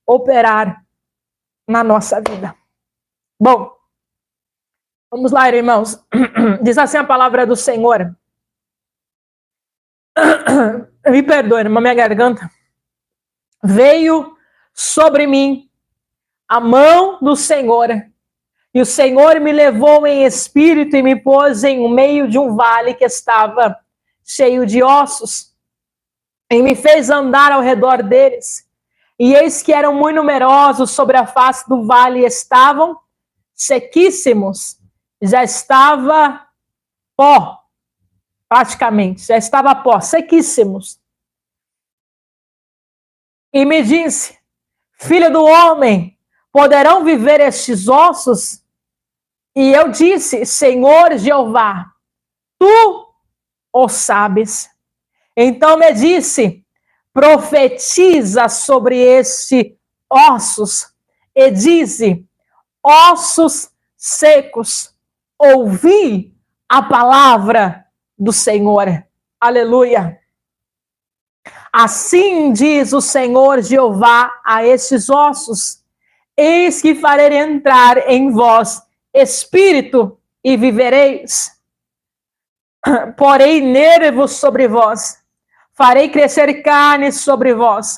operar na nossa vida. Bom, vamos lá, irmãos. Diz assim a palavra do Senhor. Me perdoe, irmã, minha garganta. Veio sobre mim a mão do Senhor, e o Senhor me levou em espírito e me pôs em meio de um vale que estava cheio de ossos, e me fez andar ao redor deles. E eis que eram muito numerosos sobre a face do vale, e estavam sequíssimos. Já estava pó, praticamente, já estava pó, sequíssimos. E me disse: filho do homem, poderão viver estes ossos? E eu disse: Senhor Jeová, tu o sabes. Então me disse: profetiza sobre estes ossos, e dize: ossos secos, ouvi a palavra do Senhor. Aleluia. Assim diz o Senhor Jeová a estes ossos: eis que farei entrar em vós espírito e vivereis. Porei nervos sobre vós, farei crescer carne sobre vós,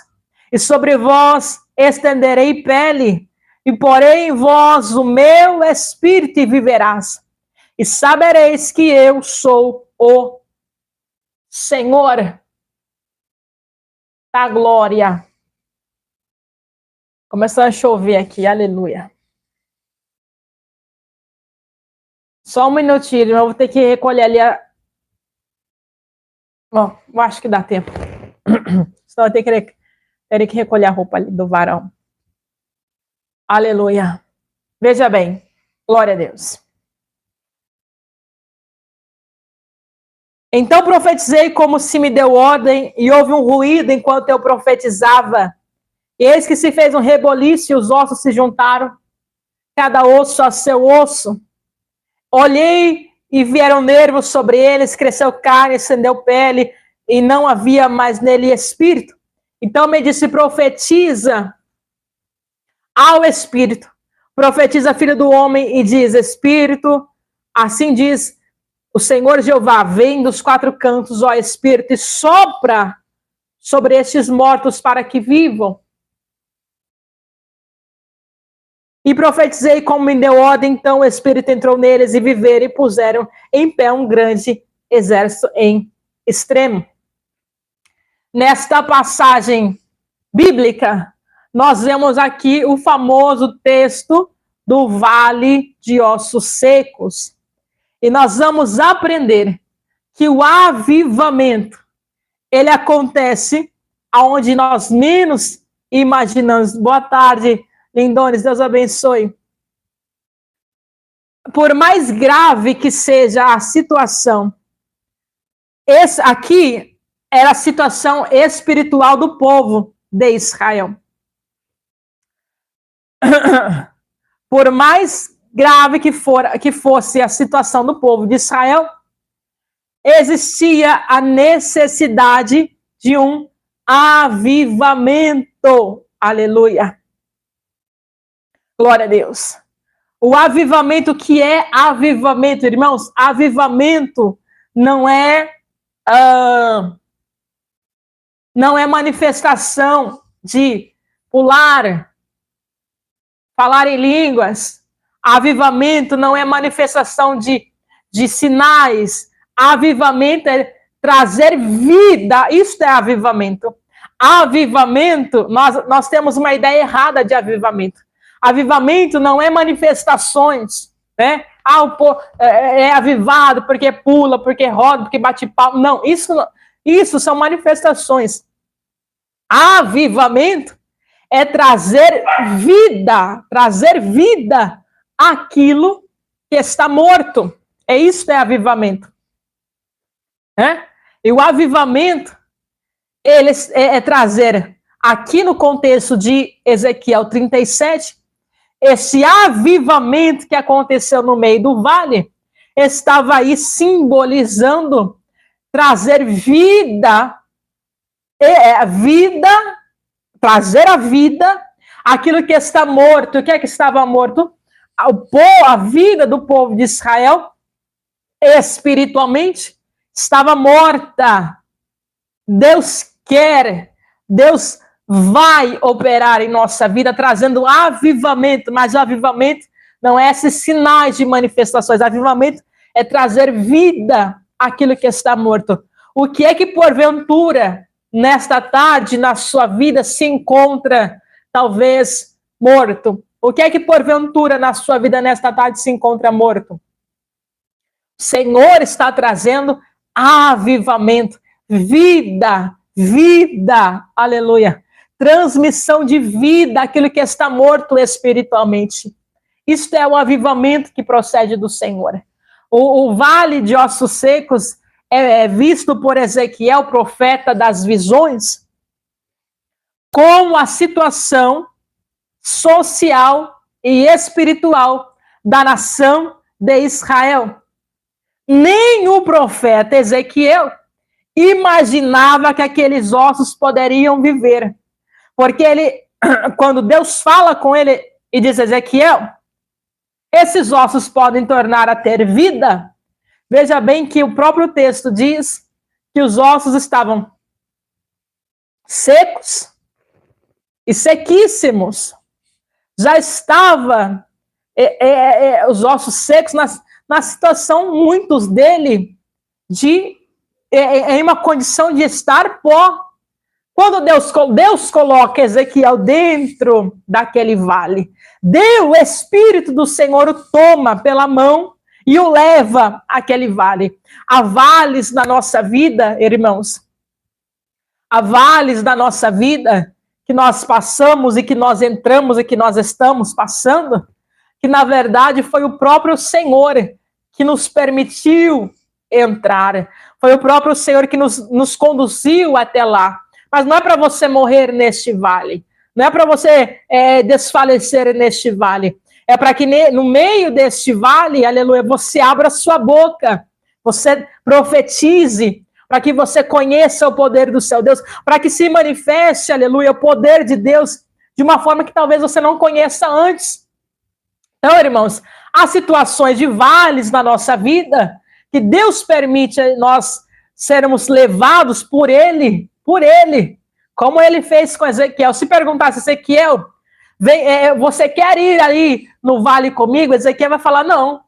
e sobre vós estenderei pele, e porei em vós o meu espírito e viverás. E sabereis que eu sou o Senhor da glória. Começou a chover aqui, aleluia. Só um minutinho, eu vou ter que recolher ali a... Bom, eu acho que dá tempo. Senão eu terei que recolher a roupa ali do varão. Aleluia. Veja bem, glória a Deus. Então profetizei como se me deu ordem, e houve um ruído enquanto eu profetizava. Eis que se fez um reboliço e os ossos se juntaram, cada osso a seu osso. Olhei e vieram nervos sobre eles, cresceu carne, acendeu pele, e não havia mais nele espírito. Então me disse: profetiza ao espírito, profetiza, filho do homem, e diz: espírito, assim diz o Senhor Jeová, vem dos quatro cantos, ó espírito, e sopra sobre estes mortos para que vivam. E profetizei como me deu ordem, então o Espírito entrou neles e viveram, e puseram em pé um grande exército em extremo. Nesta passagem bíblica, nós vemos aqui o famoso texto do Vale de Ossos Secos. E nós vamos aprender que o avivamento, ele acontece aonde nós menos imaginamos. Boa tarde, lindones, Deus abençoe. Por mais grave que seja a situação, esse aqui era a situação espiritual do povo de Israel. Por mais grave que fosse a situação do povo de Israel, existia a necessidade de um avivamento. Aleluia. Glória a Deus. O avivamento, que é avivamento, irmãos? Avivamento não é manifestação de pular, falar em línguas. Avivamento não é manifestação de sinais. Avivamento é trazer vida. Isso é avivamento. Avivamento, nós temos uma ideia errada de avivamento. Avivamento não é manifestações, né? O povo é avivado porque pula, porque roda, porque bate palma. Não, isso são manifestações. Avivamento é trazer vida àquilo que está morto. Isso é avivamento. E o avivamento, ele é trazer, aqui no contexto de Ezequiel 37, esse avivamento que aconteceu no meio do vale, estava aí simbolizando trazer vida, trazer a vida aquilo que está morto. O que é que estava morto? A vida do povo de Israel, espiritualmente, estava morta. Deus quer, Deus vai operar em nossa vida, trazendo avivamento, mas o avivamento não é esses sinais de manifestações. Avivamento é trazer vida àquilo que está morto. O que é que, porventura, nesta tarde, na sua vida, se encontra, talvez, morto? O que é que, porventura, na sua vida, nesta tarde, se encontra morto? O Senhor está trazendo avivamento, vida, vida, aleluia. Transmissão de vida, aquilo que está morto espiritualmente. Isto é o avivamento que procede do Senhor. O vale de ossos secos é visto por Ezequiel, profeta das visões, como a situação social e espiritual da nação de Israel. Nem o profeta Ezequiel imaginava que aqueles ossos poderiam viver. Porque ele, quando Deus fala com ele e diz, Ezequiel, esses ossos podem tornar a ter vida. Veja bem que o próprio texto diz que os ossos estavam secos e sequíssimos. Já estava os ossos secos na situação, muitos dele, em uma condição de estar pó. Quando Deus coloca Ezequiel dentro daquele vale, o Espírito do Senhor o toma pela mão e o leva àquele vale. Há vales na nossa vida, irmãos. Há vales da nossa vida que nós passamos e que nós entramos e que nós estamos passando, que na verdade foi o próprio Senhor que nos permitiu entrar. Foi o próprio Senhor que nos conduziu até lá. Mas não é para você morrer neste vale. Não é para você desfalecer neste vale. É para que no meio deste vale, aleluia, você abra sua boca. Você profetize, para que você conheça o poder do seu Deus. Para que se manifeste, aleluia, o poder de Deus de uma forma que talvez você não conheça antes. Então, irmãos, há situações de vales na nossa vida que Deus permite nós sermos levados por Ele, como Ele fez com Ezequiel. Se perguntasse, Ezequiel, você quer ir ali no vale comigo? Ezequiel vai falar, não.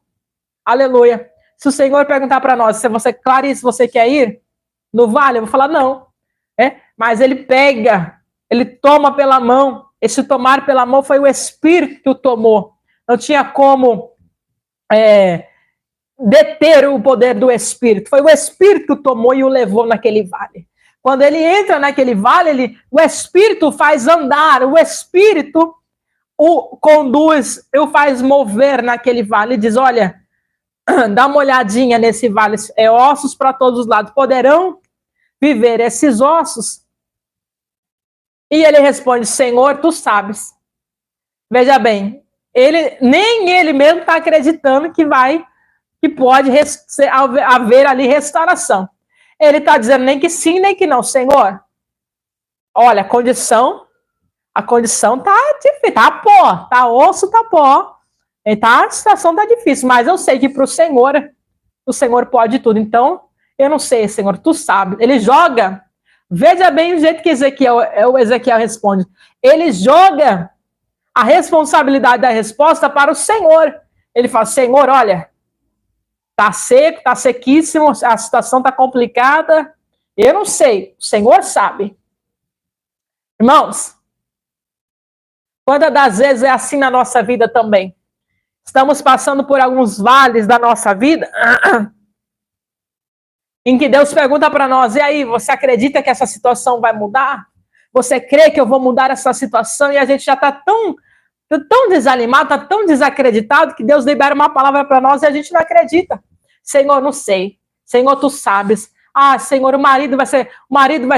Aleluia. Se o Senhor perguntar para nós, Clarice, você quer ir no vale? Eu vou falar, não. Mas Ele pega, Ele toma pela mão. Esse tomar pela mão foi o Espírito que o tomou. Não tinha como deter o poder do Espírito. Foi o Espírito que tomou e o levou naquele vale. Quando ele entra naquele vale, o Espírito faz andar, o Espírito o conduz, o faz mover naquele vale. E diz, olha, dá uma olhadinha nesse vale, ossos para todos os lados. Poderão viver esses ossos? E ele responde, Senhor, tu sabes. Veja bem, nem ele mesmo está acreditando que pode haver ali restauração. Ele está dizendo nem que sim, nem que não. Senhor, olha, a condição está difícil, tá pó, tá osso, tá pó. A situação está difícil, mas eu sei que para o Senhor pode tudo. Então, eu não sei, Senhor, tu sabe. Ele joga, veja bem o jeito que o Ezequiel responde. Ele joga a responsabilidade da resposta para o Senhor. Ele fala, Senhor, olha, tá seco, tá sequíssimo, a situação tá complicada. Eu não sei, o Senhor sabe. Irmãos, quantas das vezes é assim na nossa vida também? Estamos passando por alguns vales da nossa vida em que Deus pergunta para nós, e aí, você acredita que essa situação vai mudar? Você crê que eu vou mudar essa situação? E a gente já está tão desanimado, está tão desacreditado, que Deus libera uma palavra para nós e a gente não acredita. Senhor, não sei. Senhor, tu sabes. Ah, Senhor, o marido vai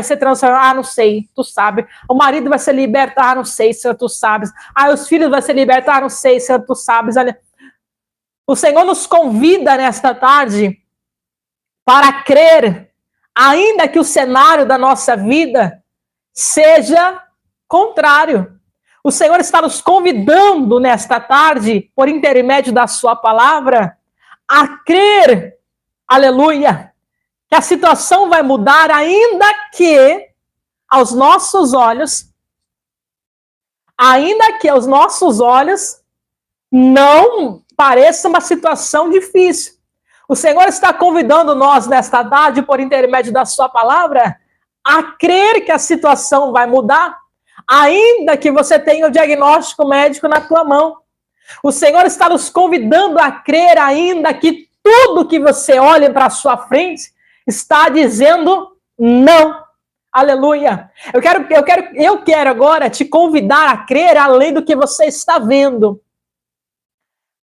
ser transformado. Ah, não sei, tu sabe. O marido vai ser libertado. Ah, não sei, Senhor, tu sabes. Ah, os filhos vão ser libertados. Ah, não sei, Senhor, tu sabes. Olha, o Senhor nos convida nesta tarde para crer, ainda que o cenário da nossa vida seja contrário. O Senhor está nos convidando nesta tarde, por intermédio da sua palavra, a crer, aleluia, que a situação vai mudar, ainda que aos nossos olhos não pareça uma situação difícil. O Senhor está convidando nós nesta tarde, por intermédio da sua palavra, a crer que a situação vai mudar, ainda que você tenha o diagnóstico médico na tua mão. O Senhor está nos convidando a crer, ainda que tudo que você olha para a sua frente está dizendo não. Aleluia. Eu quero agora te convidar a crer além do que você está vendo.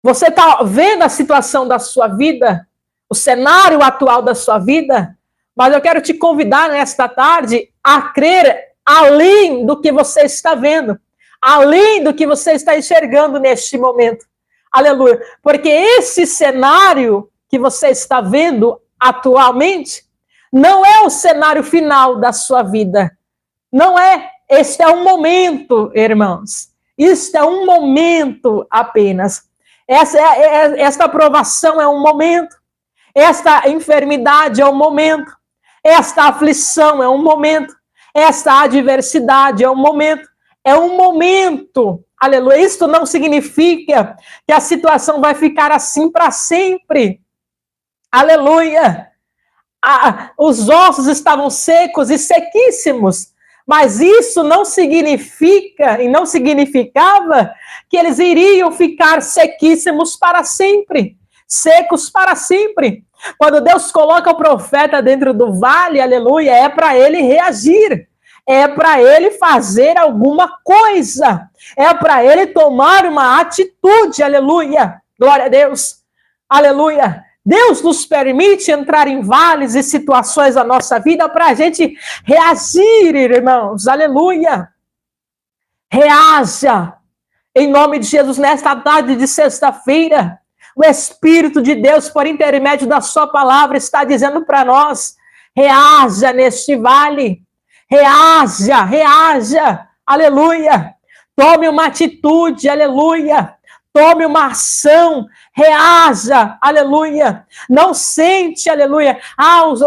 Você está vendo a situação da sua vida, o cenário atual da sua vida, mas eu quero te convidar nesta tarde a crer além do que você está vendo, além do que você está enxergando neste momento. Aleluia. Porque esse cenário que você está vendo atualmente não é o cenário final da sua vida. Não é. Este é um momento, irmãos. Isto é um momento apenas. Esta provação é um momento. Esta enfermidade é um momento. Esta aflição é um momento. Esta adversidade é um momento. É um momento. Aleluia. Isto não significa que a situação vai ficar assim para sempre. Aleluia. Os ossos estavam secos e sequíssimos, mas isso não significa e não significava que eles iriam ficar sequíssimos para sempre, secos para sempre. Quando Deus coloca o profeta dentro do vale, aleluia, é para ele reagir, é para ele fazer alguma coisa, é para ele tomar uma atitude, aleluia, glória a Deus, aleluia. Deus nos permite entrar em vales e situações da nossa vida para a gente reagir, irmãos. Aleluia. Reaja. Em nome de Jesus, nesta tarde de sexta-feira, o Espírito de Deus, por intermédio da sua palavra, está dizendo para nós, reaja neste vale. Reaja, reaja. Aleluia. Tome uma atitude, aleluia. Tome uma ação, reaja, aleluia. Não sente, aleluia.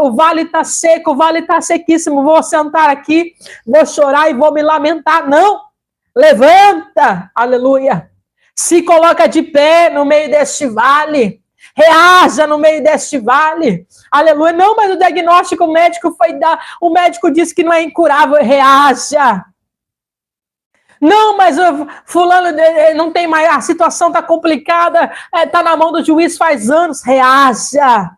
O vale está seco, o vale está sequíssimo. Vou sentar aqui, vou chorar e vou me lamentar. Não, levanta, aleluia. Se coloca de pé no meio deste vale. Reaja no meio deste vale. Aleluia. Não, mas o diagnóstico médico foi dar. O médico disse que não é incurável. Reaja. Não, mas fulano não tem mais, a situação está complicada, está na mão do juiz faz anos. Reaja,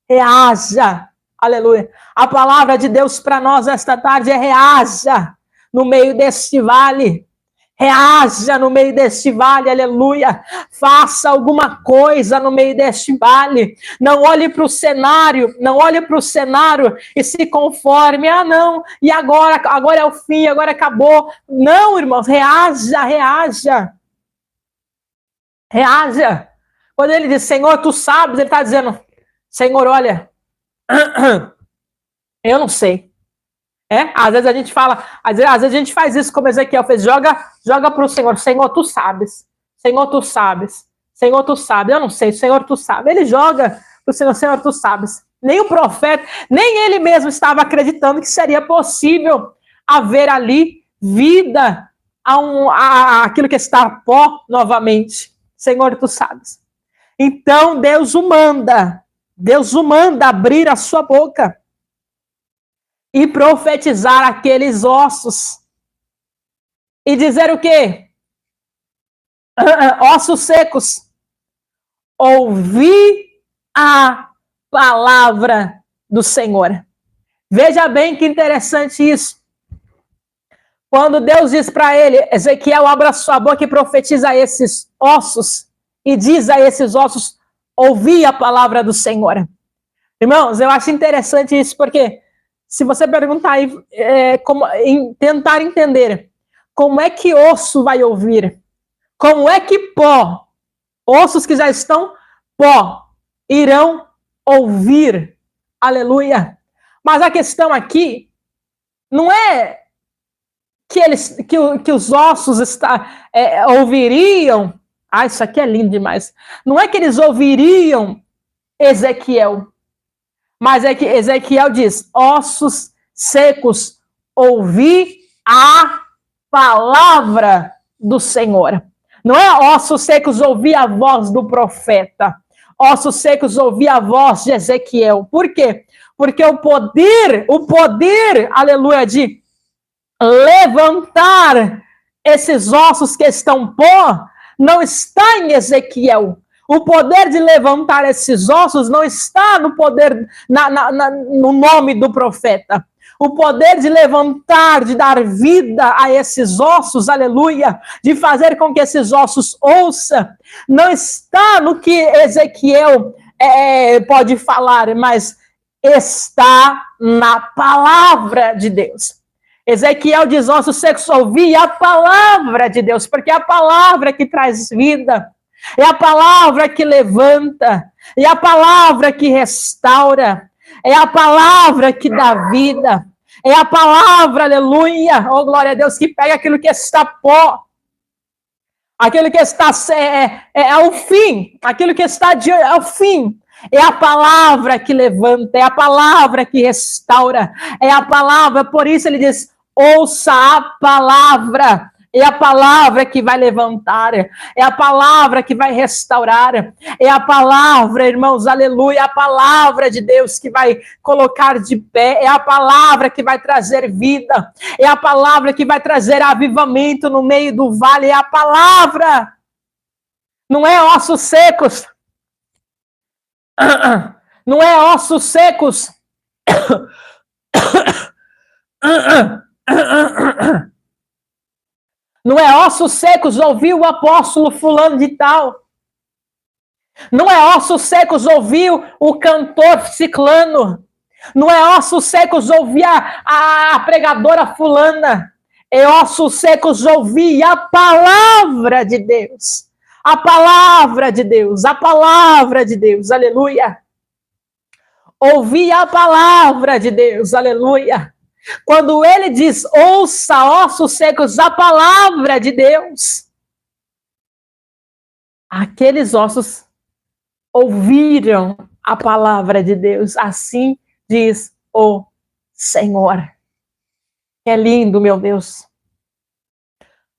reaja, aleluia. A palavra de Deus para nós esta tarde é reaja no meio deste vale. Reaja no meio deste vale, aleluia. Faça alguma coisa no meio deste vale. Não olhe para o cenário, não olhe para o cenário e se conforme. Ah, não, e agora é o fim, agora acabou. Não, irmãos, reaja, reaja. Reaja. Quando ele diz, Senhor, tu sabes, ele está dizendo, Senhor, olha, eu não sei. Às vezes a gente fala, às vezes a gente faz isso como Ezequiel fez, joga para o Senhor, Senhor, tu sabes, Senhor, tu sabes, Senhor, tu sabes, eu não sei, Senhor, tu sabes. Ele joga para o Senhor, Senhor, tu sabes. Nem o profeta, nem ele mesmo estava acreditando que seria possível haver ali vida aquilo que está pó novamente. Senhor, tu sabes. Então Deus o manda abrir a sua boca e profetizar aqueles ossos. E dizer o quê? Ossos secos. Ouvi a palavra do Senhor. Veja bem que interessante isso. Quando Deus diz para ele, Ezequiel, abra sua boca e profetiza a esses ossos. E diz a esses ossos, ouvi a palavra do Senhor. Irmãos, eu acho interessante isso, porque se você perguntar aí, tentar entender como é que osso vai ouvir, como é que pó, ossos que já estão pó, irão ouvir, aleluia. Mas a questão aqui não é que os ossos ouviriam. Ah, isso aqui é lindo demais. Não é que eles ouviriam Ezequiel, mas é que Ezequiel diz: ossos secos, ouvi a palavra do Senhor. Não é ossos secos, ouvi a voz do profeta. Ossos secos, ouvi a voz de Ezequiel. Por quê? Porque o poder, aleluia, de levantar esses ossos que estão pó, não está em Ezequiel. O poder de levantar esses ossos não está no poder, no nome do profeta. O poder de levantar, de dar vida a esses ossos, aleluia, de fazer com que esses ossos ouçam, não está no que Ezequiel pode falar, mas está na palavra de Deus. Ezequiel diz: ossos secos, ouvi a palavra de Deus, porque é a palavra que traz vida, é a palavra que levanta, é a palavra que restaura, é a palavra que dá vida, é a palavra, aleluia, oh glória a Deus, que pega aquilo que está pó, aquilo que está ao fim, aquilo que está ao fim. É a palavra que levanta, é a palavra que restaura, é a palavra, por isso ele diz: ouça a palavra. É a palavra que vai levantar, é a palavra que vai restaurar, é a palavra, irmãos, aleluia, a palavra de Deus que vai colocar de pé, é a palavra que vai trazer vida, é a palavra que vai trazer avivamento no meio do vale, é a palavra, não é ossos secos, não é ossos secos, não é ossos secos ouvir o apóstolo fulano de tal. Não é ossos secos ouvir o cantor ciclano. Não é ossos secos ouvir a pregadora fulana. É ossos secos ouvir a palavra de Deus. A palavra de Deus. A palavra de Deus. Aleluia. Ouvir a palavra de Deus. Aleluia. Quando ele diz: ouça, ossos secos, a palavra de Deus, aqueles ossos ouviram a palavra de Deus. Assim diz o Senhor. É lindo, meu Deus.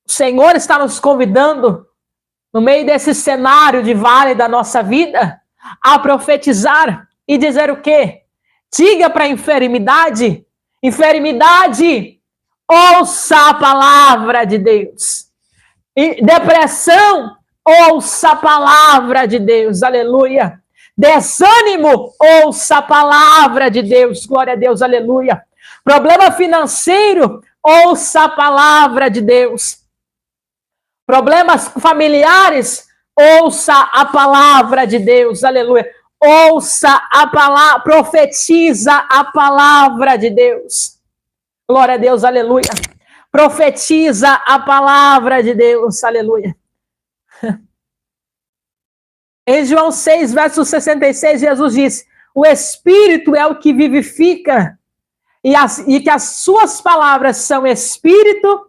O Senhor está nos convidando, no meio desse cenário de vale da nossa vida, a profetizar e dizer o quê? Diga para a enfermidade: enfermidade, ouça a palavra de Deus. E depressão, ouça a palavra de Deus. Aleluia. Desânimo, ouça a palavra de Deus. Glória a Deus. Aleluia. Problema financeiro, ouça a palavra de Deus. Problemas familiares, ouça a palavra de Deus. Aleluia. Ouça a palavra, profetiza a palavra de Deus. Glória a Deus, aleluia. Profetiza a palavra de Deus, aleluia. Em João 6, verso 66, Jesus disse: o Espírito é o que vivifica, e que as suas palavras são Espírito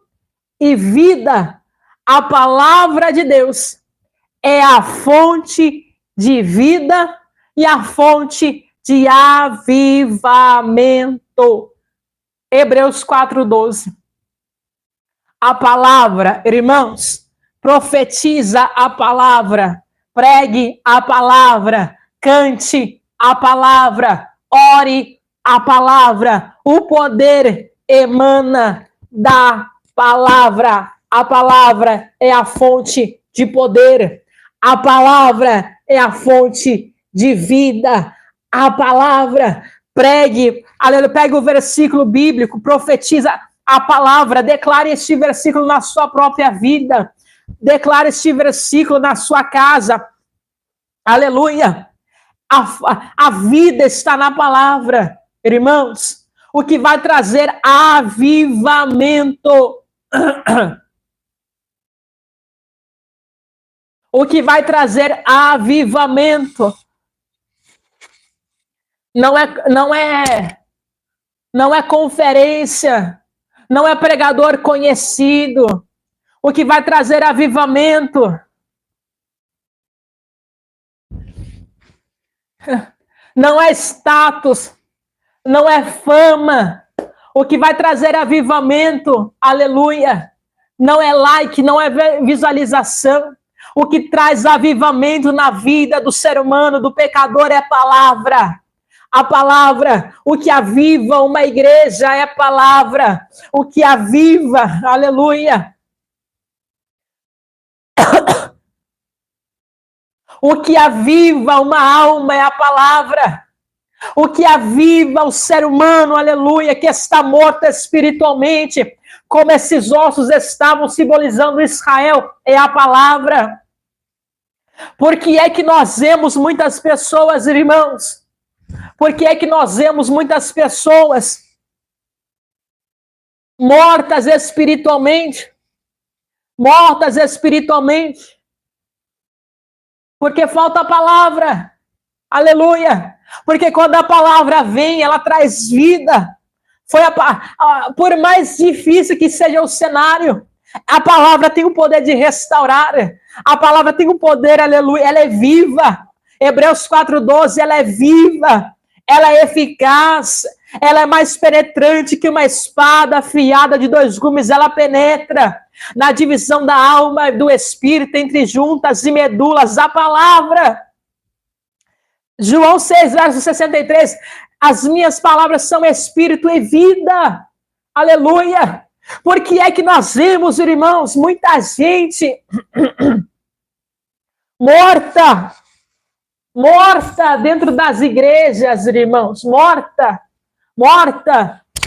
e vida. A palavra de Deus é a fonte de vida e a fonte de avivamento. Hebreus 4:12. A palavra, irmãos, profetiza a palavra, pregue a palavra, cante a palavra, ore a palavra. O poder emana da palavra. A palavra é a fonte de poder. A palavra é a fonte de vida. A palavra, pregue, aleluia, pega o versículo bíblico, profetiza a palavra, declare este versículo na sua própria vida, declare este versículo na sua casa, aleluia. A vida está na palavra, irmãos, o que vai trazer avivamento. O que vai trazer avivamento não é conferência, não é pregador conhecido. O que vai trazer avivamento não é status, não é fama. O que vai trazer avivamento, aleluia, não é like, não é visualização. O que traz avivamento na vida do ser humano, do pecador, é a palavra. A palavra, o que aviva uma igreja é a palavra. O que aviva, aleluia. O que aviva uma alma é a palavra. O que aviva o ser humano, aleluia, que está morto espiritualmente, como esses ossos estavam simbolizando Israel, é a palavra. Por que é que nós vemos muitas pessoas, irmãos? Por que é que nós vemos muitas pessoas mortas espiritualmente? Mortas espiritualmente. Porque falta a palavra. Aleluia. Porque quando a palavra vem, ela traz vida. Por mais difícil que seja o cenário, a palavra tem o poder de restaurar. A palavra tem o poder, aleluia, ela é viva. Hebreus 4:12, ela é viva, ela é eficaz, ela é mais penetrante que uma espada afiada de 2 gumes, ela penetra na divisão da alma e do espírito, entre juntas e medulas, a palavra. João 6, verso 63, as minhas palavras são espírito e vida. Aleluia. Por que é que nós vemos, irmãos, muita gente morta dentro das igrejas, irmãos, morta,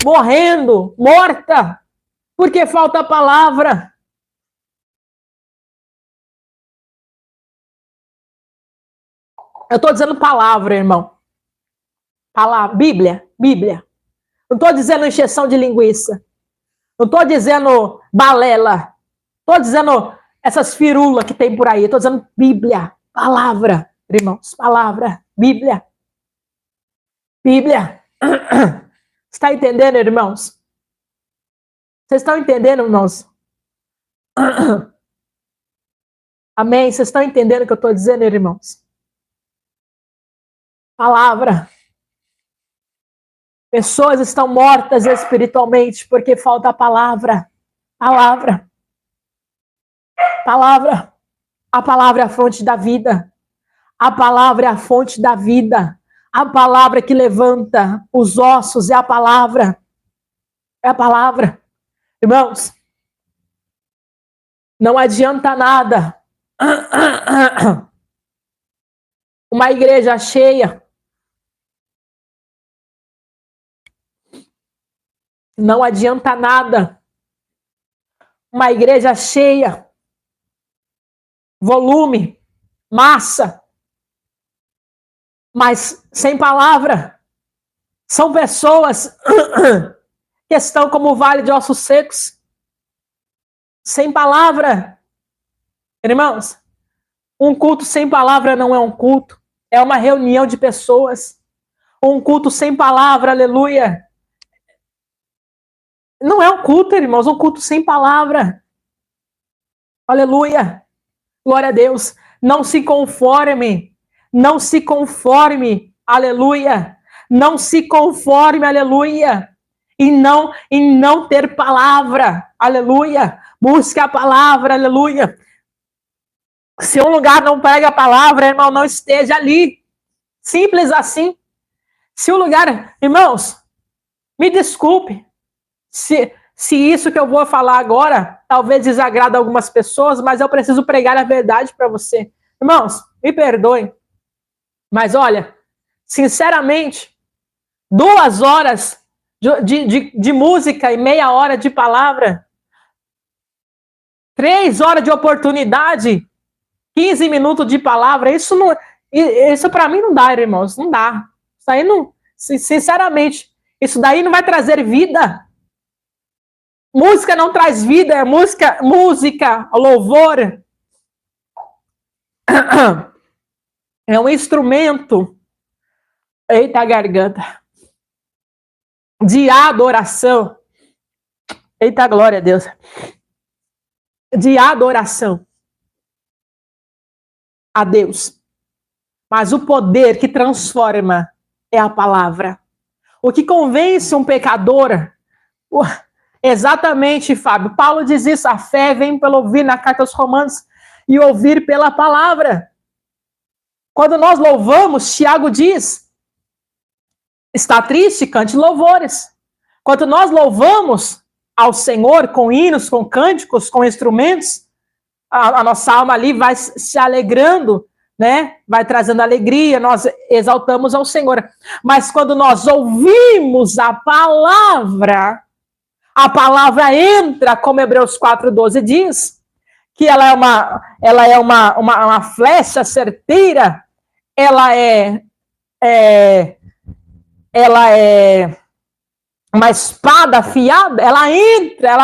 morrendo, morta, porque falta a palavra. Eu estou dizendo palavra, irmão. Palavra, Bíblia. Não estou dizendo encheção de linguiça. Não estou dizendo balela. Estou dizendo essas firulas que tem por aí. Estou dizendo Bíblia, palavra, irmãos. Palavra, Bíblia. Está entendendo, irmãos? Vocês estão entendendo, irmãos? Amém? Vocês estão entendendo o que eu estou dizendo, irmãos? Palavra. Pessoas estão mortas espiritualmente porque falta a palavra. Palavra. A palavra é a fonte da vida. A palavra é a fonte da vida. A palavra que levanta os ossos é a palavra. É a palavra. Irmãos, não adianta nada uma igreja cheia. Não adianta nada uma igreja cheia, volume, massa, mas sem palavra. São pessoas que estão como o vale de ossos secos, sem palavra. Irmãos, um culto sem palavra não é um culto, é uma reunião de pessoas. Um culto sem palavra, aleluia, não é um culto, irmãos, um culto sem palavra. Aleluia. Glória a Deus. Não se conforme. Aleluia. Não se conforme, aleluia. E não ter palavra. Aleluia. Busque a palavra, aleluia. Se um lugar não prega a palavra, irmão, não esteja ali. Simples assim. Se o lugar, irmãos, me desculpe. Se isso que eu vou falar agora talvez desagrada algumas pessoas, mas eu preciso pregar a verdade para você. Irmãos, me perdoem, mas olha, sinceramente, 2 horas de música e meia hora de palavra, 3 horas de oportunidade, 15 minutos de palavra, isso para mim não dá, irmãos, não dá. Isso aí não, sinceramente, isso daí não vai trazer vida. Música não traz vida, é música, louvor. É um instrumento, eita garganta, de adoração. Eita glória a Deus. De adoração a Deus. Mas o poder que transforma é a palavra. O que convence um pecador, exatamente, Fábio, Paulo diz isso, a fé vem pelo ouvir, na carta aos Romanos, e ouvir pela palavra. Quando nós louvamos, Tiago diz, está triste, cante louvores. Quando nós louvamos ao Senhor com hinos, com cânticos, com instrumentos, a nossa alma ali vai se alegrando, né? Vai trazendo alegria, nós exaltamos ao Senhor. Mas quando nós ouvimos a palavra entra, como Hebreus 4:12 diz, que ela é uma flecha certeira, ela é uma espada afiada, ela entra,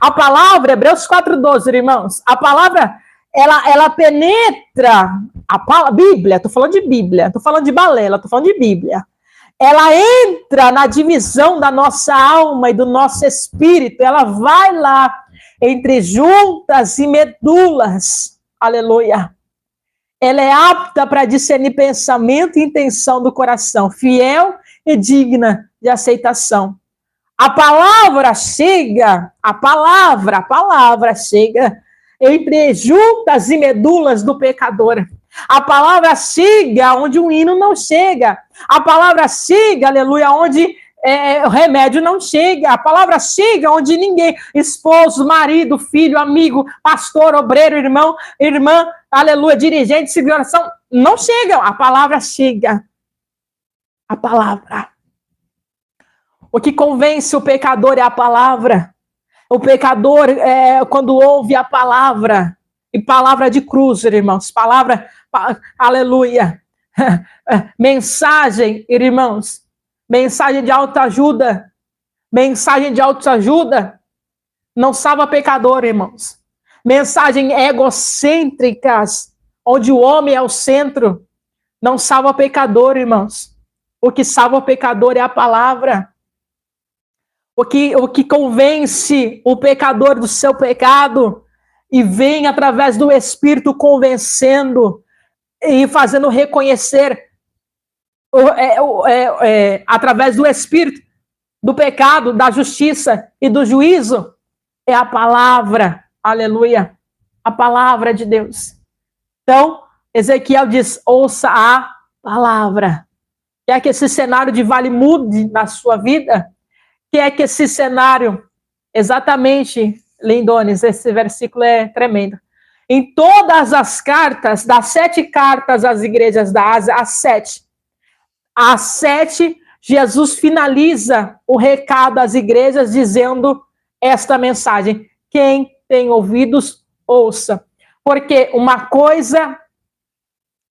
a palavra, Hebreus 4:12, irmãos, a palavra, ela penetra, Bíblia, estou falando de Bíblia, estou falando de balela, estou falando de Bíblia, ela entra na divisão da nossa alma e do nosso espírito, ela vai lá entre juntas e medulas, aleluia, ela é apta para discernir pensamento e intenção do coração, fiel e digna de aceitação. A palavra chega entre juntas e medulas do pecador. A palavra chega onde o hino não chega. A palavra chega, aleluia, onde o remédio não chega. A palavra chega onde ninguém, esposo, marido, filho, amigo, pastor, obreiro, irmão, irmã, aleluia, dirigente, civilização, não chegam. A palavra chega. A palavra. O que convence o pecador é a palavra. O pecador, quando ouve a palavra, e palavra de cruz, irmãos, aleluia, mensagem, irmãos, mensagem de autoajuda, não salva pecador, irmãos. Mensagem egocêntricas, onde o homem é o centro, não salva pecador, irmãos. O que salva o pecador é a palavra. O que convence o pecador do seu pecado e vem através do Espírito convencendo e fazendo reconhecer através do Espírito do pecado, da justiça e do juízo é a palavra, aleluia, a palavra de Deus. Então, Ezequiel diz, ouça a palavra. Quer que esse cenário de vale mude na sua vida? Quer que esse cenário, exatamente, Lindones, esse versículo é tremendo. Em todas as cartas, das 7 cartas às igrejas da Ásia, as 7, Jesus finaliza o recado às igrejas dizendo esta mensagem: quem tem ouvidos, ouça. Porque uma coisa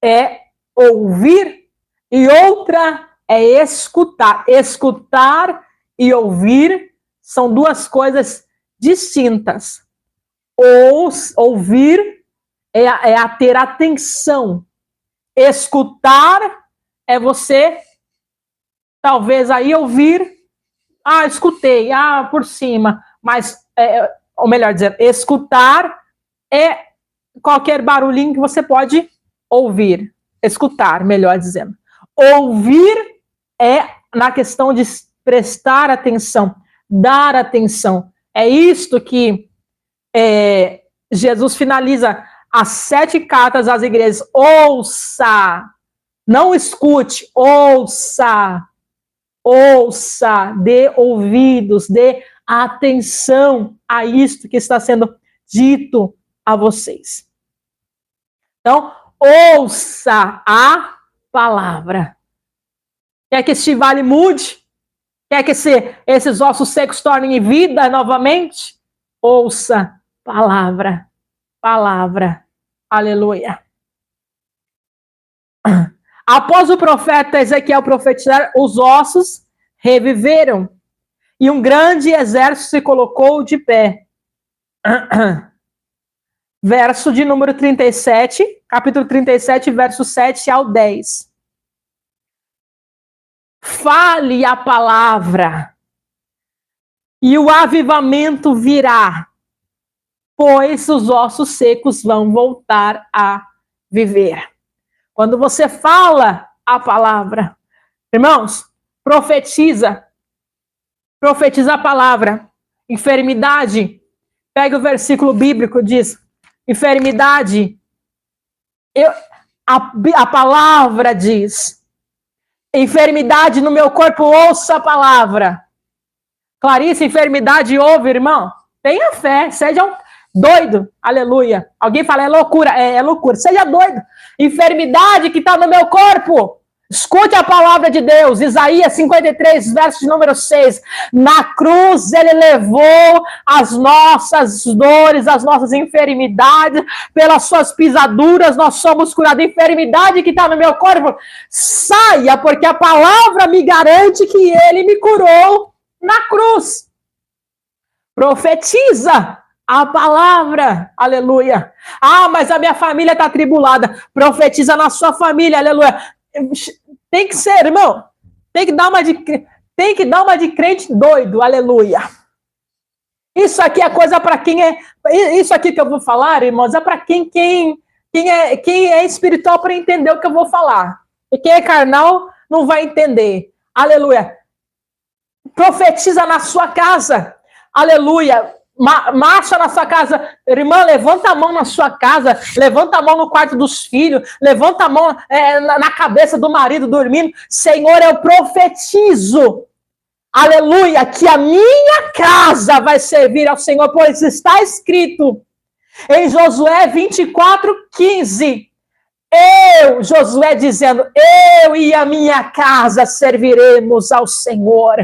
é ouvir e outra é escutar. Escutar e ouvir são duas coisas distintas. Ouvir é a ter atenção. Escutar é você, talvez aí ouvir, escutei, por cima, mas, ou melhor dizendo, escutar é qualquer barulhinho que você pode ouvir. Escutar, melhor dizendo. Ouvir é na questão de prestar atenção, dar atenção. É isto que Jesus finaliza as 7 cartas às igrejas. Ouça, não escute, ouça, dê ouvidos, dê atenção a isto que está sendo dito a vocês. Então, ouça a palavra. Quer que este vale mude? Quer que esses ossos secos tornem em vida novamente? Ouça palavra. Palavra. Aleluia. Após o profeta Ezequiel profetizar, os ossos reviveram e um grande exército se colocou de pé. Verso de número 37, capítulo 37, verso 7 ao 10. Fale a palavra. e o avivamento virá, pois os ossos secos vão voltar a viver. Quando você fala a palavra, irmãos, profetiza a palavra. Enfermidade, pega o versículo bíblico, diz, enfermidade, a palavra diz, enfermidade no meu corpo, ouça a palavra. Clarice, enfermidade ouve, irmão. Tenha fé, seja doido, aleluia. Alguém fala, é loucura, é loucura. Seja doido. Enfermidade que está no meu corpo, escute a palavra de Deus. Isaías 53, verso de número 6. Na cruz ele levou as nossas dores, as nossas enfermidades, pelas suas pisaduras nós somos curados. Enfermidade que está no meu corpo, saia, porque a palavra me garante que ele me curou na cruz. Profetiza a palavra, aleluia. Ah, mas a minha família está atribulada. Profetiza na sua família, aleluia. Tem que ser, irmão. Tem que dar uma de crente doido, aleluia. Isso aqui é coisa para quem é. Isso aqui que eu vou falar, irmãos, é para quem é espiritual para entender o que eu vou falar. E quem é carnal não vai entender. Aleluia. Profetiza na sua casa. Aleluia. Marcha na sua casa. Irmã, levanta a mão na sua casa. Levanta a mão no quarto dos filhos. Levanta a mão na cabeça do marido dormindo. Senhor, eu profetizo. Aleluia. Que a minha casa vai servir ao Senhor. Pois está escrito em Josué 24:15. Josué dizendo, eu e a minha casa serviremos ao Senhor.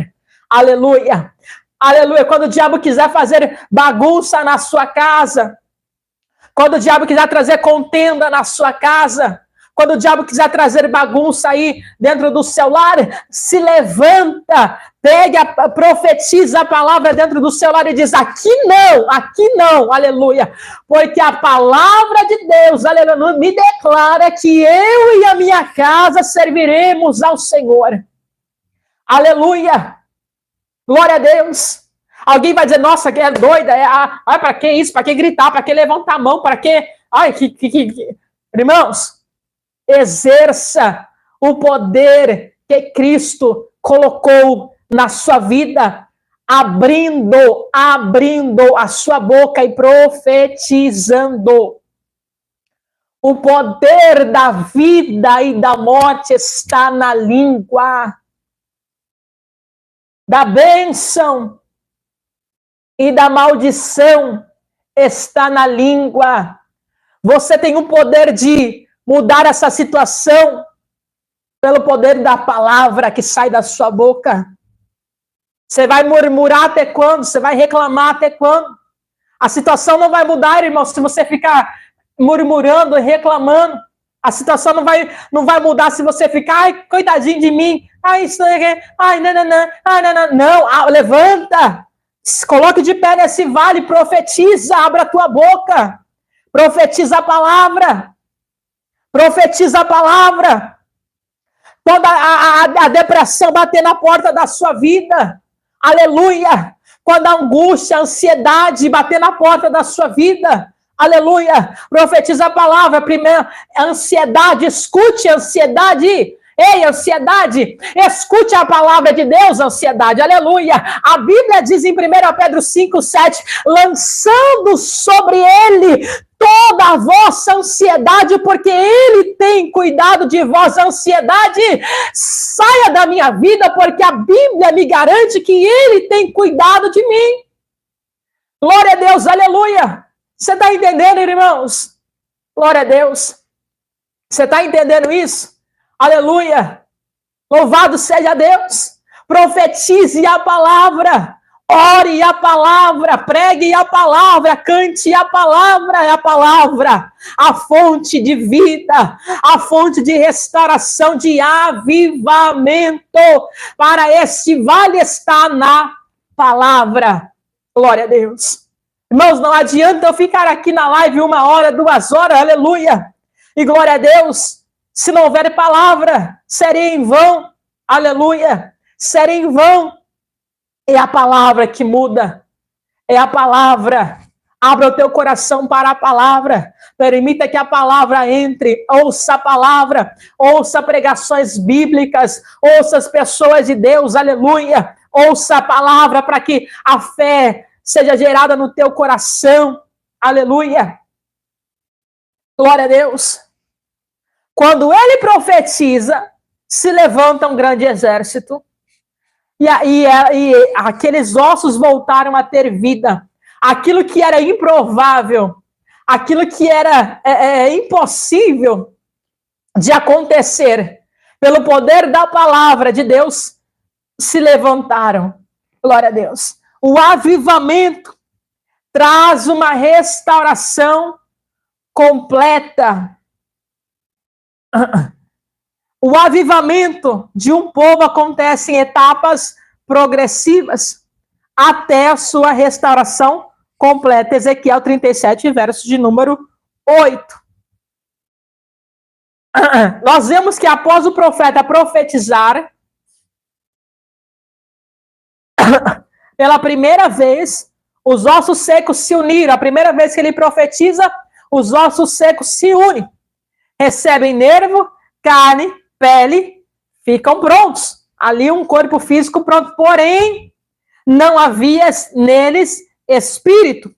Aleluia. Aleluia. Quando o diabo quiser fazer bagunça na sua casa, quando o diabo quiser trazer contenda na sua casa, quando o diabo quiser trazer bagunça aí dentro do seu lar, se levanta, profetiza a palavra dentro do seu lar e diz, aqui não, aleluia. Porque a palavra de Deus, aleluia, me declara que eu e a minha casa serviremos ao Senhor. Aleluia. Glória a Deus. Alguém vai dizer, nossa, que é doida, para que isso, para que gritar, para que levantar a mão, para que... Irmãos, exerça o poder que Cristo colocou na sua vida, abrindo a sua boca e profetizando. O poder da vida e da morte está na língua. Da bênção e da maldição está na língua. Você tem o poder de mudar essa situação pelo poder da palavra que sai da sua boca. Você vai murmurar até quando? Você vai reclamar até quando? A situação não vai mudar, irmão, se você ficar murmurando e reclamando. A situação não vai mudar se você ficar, ai, coitadinho de mim, isso aqui, não, levanta, coloque de pé nesse vale, profetiza, abra a tua boca, profetiza a palavra, toda a depressão bater na porta da sua vida, aleluia, quando a angústia, a ansiedade bater na porta da sua vida, aleluia, profetiza a palavra. Primeiro, ansiedade, escute a ansiedade. Ei, ansiedade, escute a palavra de Deus, ansiedade, aleluia. A Bíblia diz em 1 Pedro 5:7, lançando sobre ele toda a vossa ansiedade, porque ele tem cuidado de vós. Ansiedade, saia da minha vida, porque a Bíblia me garante que ele tem cuidado de mim. Glória a Deus, aleluia. Você está entendendo, irmãos? Glória a Deus. Você está entendendo isso? Aleluia. Louvado seja Deus. Profetize a palavra. Ore a palavra. Pregue a palavra. Cante a palavra. É a palavra. A fonte de vida. A fonte de restauração, de avivamento. Para esse vale está na palavra. Glória a Deus. Irmãos, não adianta eu ficar aqui na live 1 hora, 2 horas, aleluia. E glória a Deus, se não houver palavra, serei em vão, aleluia. Serei em vão. É a palavra que muda. É a palavra. Abra o teu coração para a palavra. Permita que a palavra entre. Ouça a palavra. Ouça pregações bíblicas. Ouça as pessoas de Deus. Aleluia. Ouça a palavra para que a fé seja gerada no teu coração. Aleluia. Glória a Deus. Quando ele profetiza, se levanta um grande exército. E aqueles ossos voltaram a ter vida. Aquilo que era improvável, aquilo que era impossível de acontecer, pelo poder da palavra de Deus, se levantaram. Glória a Deus. O avivamento traz uma restauração completa. O avivamento de um povo acontece em etapas progressivas até a sua restauração completa. Ezequiel 37, verso de número 8. Nós vemos que após o profeta profetizar, pela primeira vez, os ossos secos se uniram. A primeira vez que ele profetiza, os ossos secos se unem. Recebem nervo, carne, pele, ficam prontos. Ali um corpo físico pronto, porém, não havia neles espírito.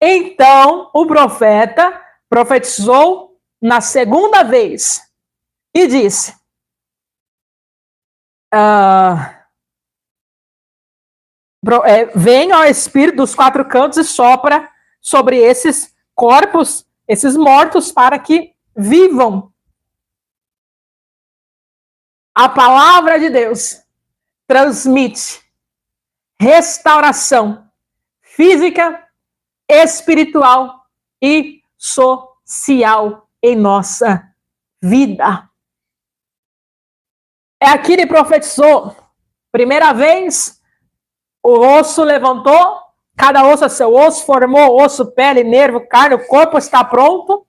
Então, o profeta profetizou na segunda vez e disse: venha ao espírito dos quatro cantos e sopra sobre esses corpos, esses mortos, para que vivam. A palavra de Deus transmite restauração física, espiritual e social em nossa vida. É aqui ele profetizou. Primeira vez, o osso levantou, cada osso é seu osso, formou osso, pele, nervo, carne, o corpo está pronto.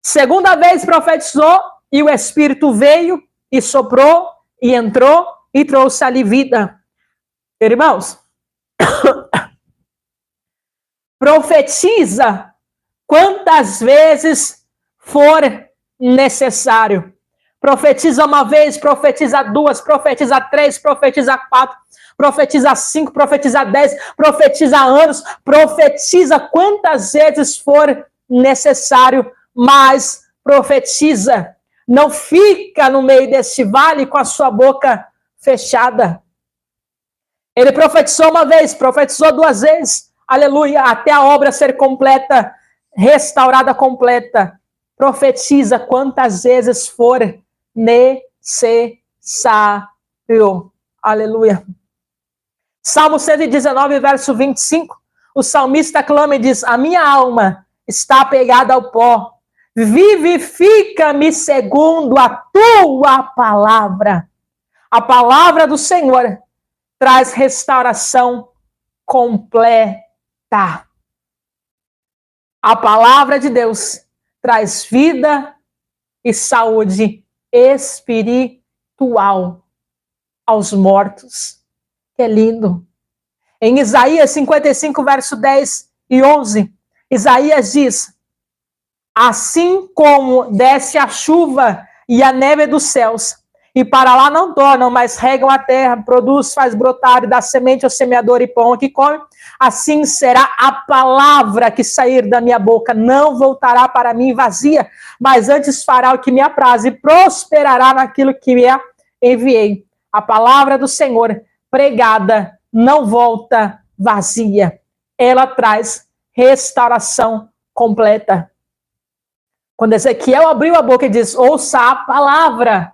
Segunda vez profetizou e o Espírito veio e soprou e entrou e trouxe ali vida. Irmãos, profetiza quantas vezes for necessário. Profetiza uma vez, profetiza duas, profetiza três, profetiza quatro, profetiza 5, profetiza 10, profetiza anos, profetiza quantas vezes for necessário, mas profetiza. Não fica no meio desse vale com a sua boca fechada. Ele profetizou uma vez, profetizou duas vezes, aleluia, até a obra ser completa, restaurada completa. Profetiza quantas vezes for necessário. Aleluia. Salmo 119, verso 25. O salmista clama e diz: a minha alma está apegada ao pó. Vivifica-me segundo a tua palavra. A palavra do Senhor traz restauração completa. A palavra de Deus traz vida e saúde espiritual aos mortos. Que lindo. Em Isaías 55, verso 10 e 11, Isaías diz: assim como desce a chuva e a neve dos céus, e para lá não tornam, mas regam a terra, produz, faz brotar e dá semente ao semeador e pão ao que come, assim será a palavra que sair da minha boca, não voltará para mim vazia, mas antes fará o que me apraz e prosperará naquilo que me enviei. A palavra do Senhor pregada não volta vazia, ela traz restauração completa. Quando Ezequiel abriu a boca e diz: ouça a palavra,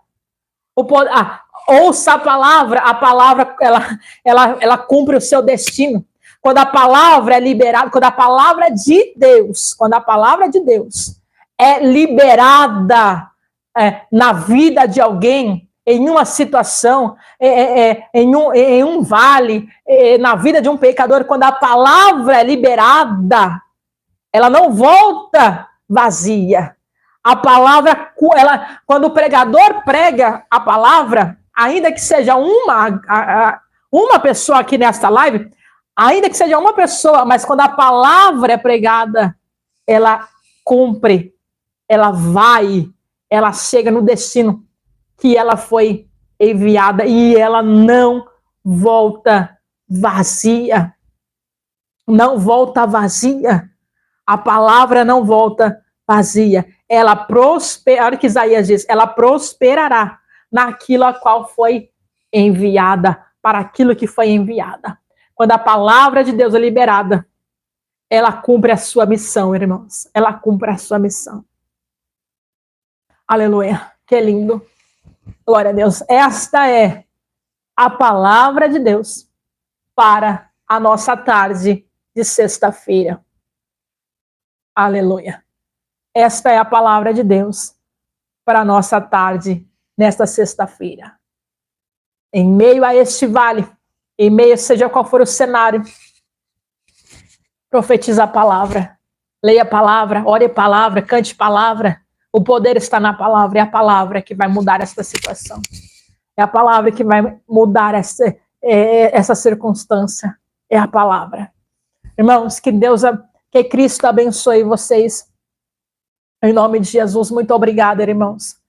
ouça a palavra ela cumpre o seu destino. Quando a palavra é liberada, quando a palavra de Deus é liberada na vida de alguém, em uma situação, em um vale, na vida de um pecador, quando a palavra é liberada, ela não volta vazia. A palavra, quando o pregador prega a palavra ainda que seja uma pessoa aqui nesta live, ainda que seja uma pessoa, mas quando a palavra é pregada, ela cumpre, ela vai, ela chega no destino que ela foi enviada e ela não volta vazia. Não volta vazia. A palavra não volta vazia. Ela prospera, olha o que Isaías diz, ela prosperará naquilo a qual foi enviada, para aquilo que foi enviada. Quando a palavra de Deus é liberada, ela cumpre a sua missão, irmãos. Ela cumpre a sua missão. Aleluia. Que lindo. Glória a Deus. Esta é a palavra de Deus para a nossa tarde de sexta-feira. Aleluia. Esta é a palavra de Deus para a nossa tarde nesta sexta-feira. Em meio a este vale, em meio, seja qual for o cenário, profetiza a palavra, leia a palavra, ore a palavra, cante a palavra. O poder está na palavra, é a palavra que vai mudar esta situação. É a palavra que vai mudar essa circunstância. É a palavra. Irmãos, que Cristo abençoe vocês. Em nome de Jesus, muito obrigada, irmãos.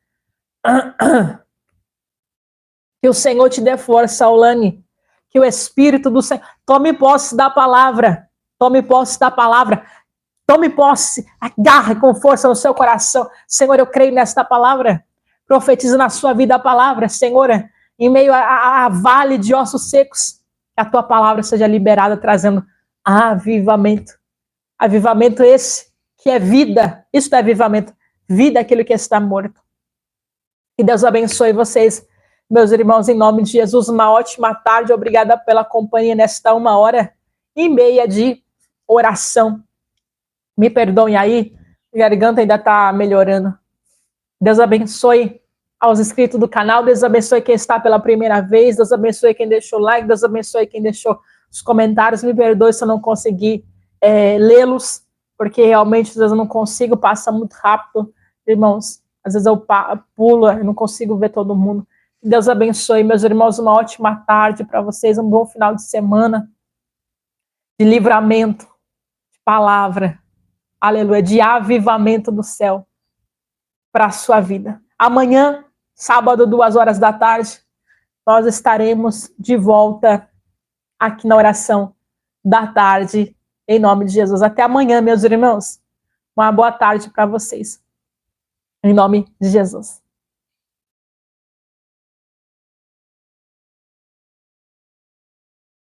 Que o Senhor te dê força, Aulane. Que o Espírito do Senhor... Tome posse da palavra. Tome posse da palavra. Tome posse. Agarre com força no seu coração. Senhor, eu creio nesta palavra. Profetiza na sua vida a palavra. Senhor, em meio a vale de ossos secos, que a tua palavra seja liberada, trazendo avivamento. Avivamento esse que é vida. Isso é avivamento. Vida é aquilo que está morto. Que Deus abençoe vocês, meus irmãos, em nome de Jesus. Uma ótima tarde. Obrigada pela companhia nesta 1h30 de oração. Me perdoem aí, a garganta ainda está melhorando. Deus abençoe aos inscritos do canal. Deus abençoe quem está pela primeira vez. Deus abençoe quem deixou like. Deus abençoe quem deixou os comentários. Me perdoe se eu não consegui lê-los, porque realmente às vezes eu não consigo, passa muito rápido, irmãos. Às vezes eu pulo, eu não consigo ver todo mundo. Deus abençoe, meus irmãos, uma ótima tarde para vocês, um bom final de semana, de livramento, de palavra, aleluia, de avivamento do céu para a sua vida. Amanhã, sábado, 14h, nós estaremos de volta aqui na oração da tarde, em nome de Jesus. Até amanhã, meus irmãos. Uma boa tarde para vocês. Em nome de Jesus.